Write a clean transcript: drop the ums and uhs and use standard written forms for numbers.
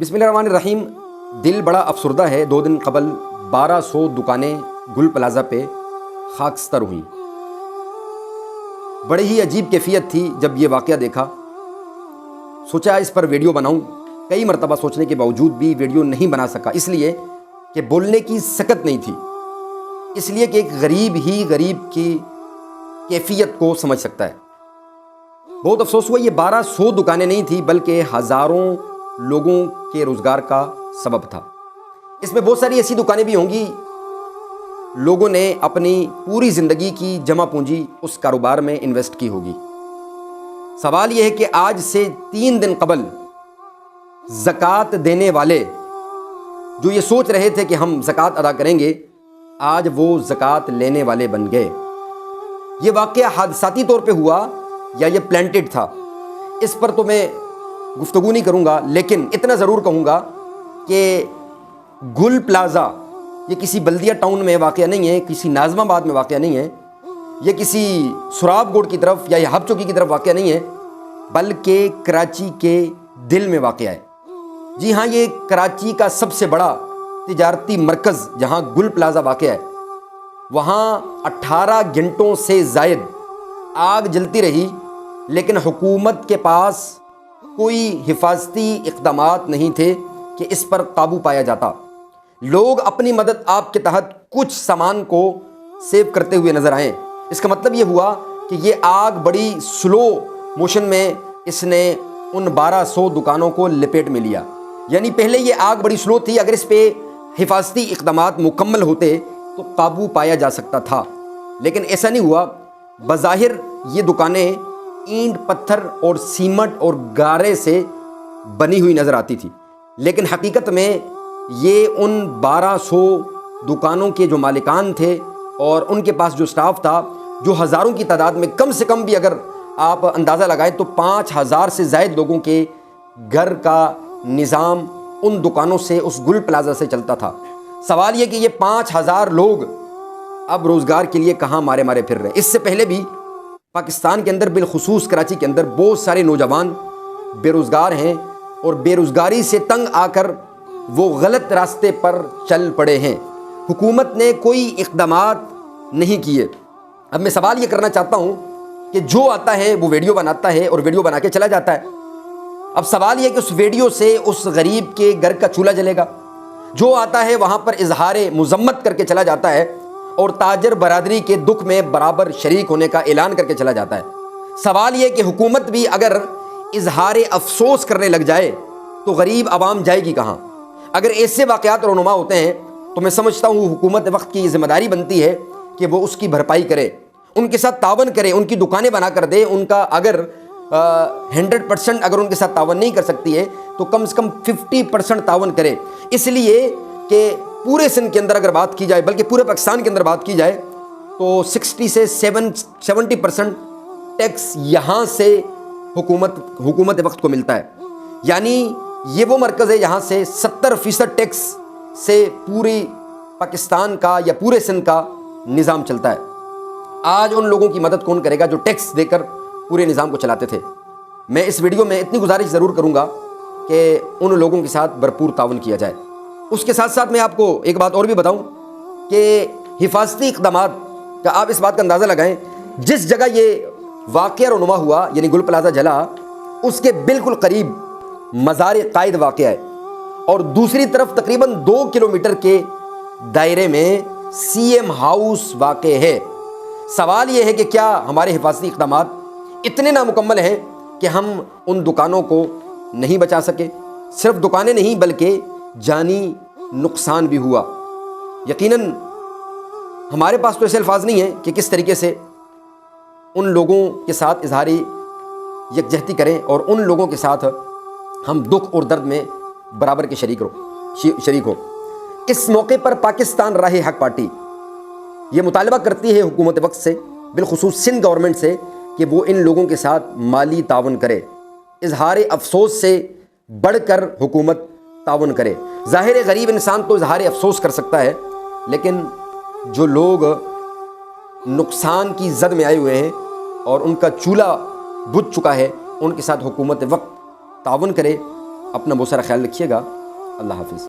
بسم اللہ الرحمن الرحیم۔ دل بڑا افسردہ ہے، 2 دن قبل 1200 دکانیں گل پلازا پہ خاکستر ہوئیں۔ بڑی ہی عجیب کیفیت تھی جب یہ واقعہ دیکھا، سوچا اس پر ویڈیو بناؤں۔ کئی مرتبہ سوچنے کے باوجود بھی ویڈیو نہیں بنا سکا، اس لیے کہ بولنے کی سکت نہیں تھی، اس لیے کہ ایک غریب ہی غریب کی کیفیت کو سمجھ سکتا ہے۔ بہت افسوس ہوا، یہ 1200 دکانیں نہیں تھی بلکہ ہزاروں لوگوں کے روزگار کا سبب تھا۔ اس میں بہت ساری ایسی دکانیں بھی ہوں گی، لوگوں نے اپنی پوری زندگی کی جمع پونجی اس کاروبار میں انویسٹ کی ہوگی۔ سوال یہ ہے کہ آج سے 3 دن قبل زکوٰۃ دینے والے جو یہ سوچ رہے تھے کہ ہم زکوٰۃ ادا کریں گے، آج وہ زکوٰۃ لینے والے بن گئے۔ یہ واقعہ حادثاتی طور پہ ہوا یا یہ پلانٹڈ تھا، اس پر تو میں گفتگو نہیں کروں گا، لیکن اتنا ضرور کہوں گا کہ گل پلازا یہ کسی بلدیہ ٹاؤن میں واقعہ نہیں ہے، کسی ناظم آباد میں واقعہ نہیں ہے، یہ کسی سراب گوڑ کی طرف یا یہ ہب چوکی کی طرف واقعہ نہیں ہے، بلکہ کراچی کے دل میں واقعہ ہے۔ جی ہاں، یہ کراچی کا سب سے بڑا تجارتی مرکز جہاں گل پلازا واقع ہے، وہاں 18 گھنٹوں سے زائد آگ جلتی رہی، لیکن حکومت کے پاس کوئی حفاظتی اقدامات نہیں تھے کہ اس پر قابو پایا جاتا۔ لوگ اپنی مدد آپ کے تحت کچھ سامان کو سیو کرتے ہوئے نظر آئے۔ اس کا مطلب یہ ہوا کہ یہ آگ بڑی سلو موشن میں اس نے ان 1200 دکانوں کو لپیٹ میں لیا۔ یعنی پہلے یہ آگ بڑی سلو تھی، اگر اس پہ حفاظتی اقدامات مکمل ہوتے تو قابو پایا جا سکتا تھا، لیکن ایسا نہیں ہوا۔ بظاہر یہ دکانیں اینٹ پتھر اور سیمنٹ اور گارے سے بنی ہوئی نظر آتی تھی، لیکن حقیقت میں یہ ان 1200 دکانوں کے جو مالکان تھے اور ان کے پاس جو سٹاف تھا، جو ہزاروں کی تعداد میں کم سے کم بھی اگر آپ اندازہ لگائیں تو 5000 سے زائد لوگوں کے گھر کا نظام ان دکانوں سے، اس گل پلازا سے چلتا تھا۔ سوال یہ کہ یہ 5000 لوگ اب روزگار کے لیے کہاں مارے مارے پھر رہے ہیں۔ اس سے پہلے بھی پاکستان کے اندر، بالخصوص کراچی کے اندر، بہت سارے نوجوان بے روزگار ہیں اور بے روزگاری سے تنگ آ کر وہ غلط راستے پر چل پڑے ہیں۔ حکومت نے کوئی اقدامات نہیں کیے۔ اب میں سوال یہ کرنا چاہتا ہوں کہ جو آتا ہے وہ ویڈیو بناتا ہے اور ویڈیو بنا کے چلا جاتا ہے۔ اب سوال یہ کہ اس ویڈیو سے اس غریب کے گھر کا چولہا جلے گا؟ جو آتا ہے وہاں پر اظہار مذمت کر کے چلا جاتا ہے اور تاجر برادری کے دکھ میں برابر شریک ہونے کا اعلان کر کے چلا جاتا ہے۔ سوال یہ کہ حکومت بھی اگر اظہار افسوس کرنے لگ جائے تو غریب عوام جائے گی کہاں؟ اگر ایسے واقعات رونما ہوتے ہیں تو میں سمجھتا ہوں حکومت وقت کی ذمہ داری بنتی ہے کہ وہ اس کی بھرپائی کرے، ان کے ساتھ تعاون کرے، ان کی دکانیں بنا کر دے۔ ان کا اگر 100% اگر ان کے ساتھ تعاون نہیں کر سکتی ہے تو کم سے کم 50% تعاون کرے، اس لیے کہ پورے سندھ کے اندر اگر بات کی جائے، بلکہ پورے پاکستان کے اندر بات کی جائے تو 60 سے 70% ٹیکس یہاں سے حکومت وقت کو ملتا ہے۔ یعنی یہ وہ مرکز ہے یہاں سے 70% ٹیکس سے پوری پاکستان کا یا پورے سندھ کا نظام چلتا ہے۔ آج ان لوگوں کی مدد کون کرے گا جو ٹیکس دے کر پورے نظام کو چلاتے تھے؟ میں اس ویڈیو میں اتنی گزارش ضرور کروں گا کہ ان لوگوں کے ساتھ بھرپور تعاون کیا جائے۔ اس کے ساتھ ساتھ میں آپ کو ایک بات اور بھی بتاؤں کہ حفاظتی اقدامات کا آپ اس بات کا اندازہ لگائیں، جس جگہ یہ واقعہ رونما ہوا یعنی گل پلازا جلا، اس کے بالکل قریب مزار قائد واقع ہے اور دوسری طرف تقریباً 2 کلومیٹر کے دائرے میں CM ہاؤس واقع ہے۔ سوال یہ ہے کہ کیا ہمارے حفاظتی اقدامات اتنے نامکمل ہیں کہ ہم ان دکانوں کو نہیں بچا سکے؟ صرف دکانیں نہیں بلکہ جانی نقصان بھی ہوا۔ یقیناً ہمارے پاس تو ایسے الفاظ نہیں ہیں کہ کس طریقے سے ان لوگوں کے ساتھ اظہار یکجہتی کریں اور ان لوگوں کے ساتھ ہم دکھ اور درد میں برابر کے شریک ہو۔ اس موقع پر پاکستان راہ حق پارٹی یہ مطالبہ کرتی ہے حکومت وقت سے، بالخصوص سندھ گورنمنٹ سے، کہ وہ ان لوگوں کے ساتھ مالی تعاون کرے۔ اظہار افسوس سے بڑھ کر حکومت تعاون کرے۔ ظاہر غریب انسان تو اظہار افسوس کر سکتا ہے، لیکن جو لوگ نقصان کی زد میں آئے ہوئے ہیں اور ان کا چولہا بجھ چکا ہے، ان کے ساتھ حکومت وقت تعاون کرے، اپنا بہت سارا خیال رکھیے گا. اللہ حافظ.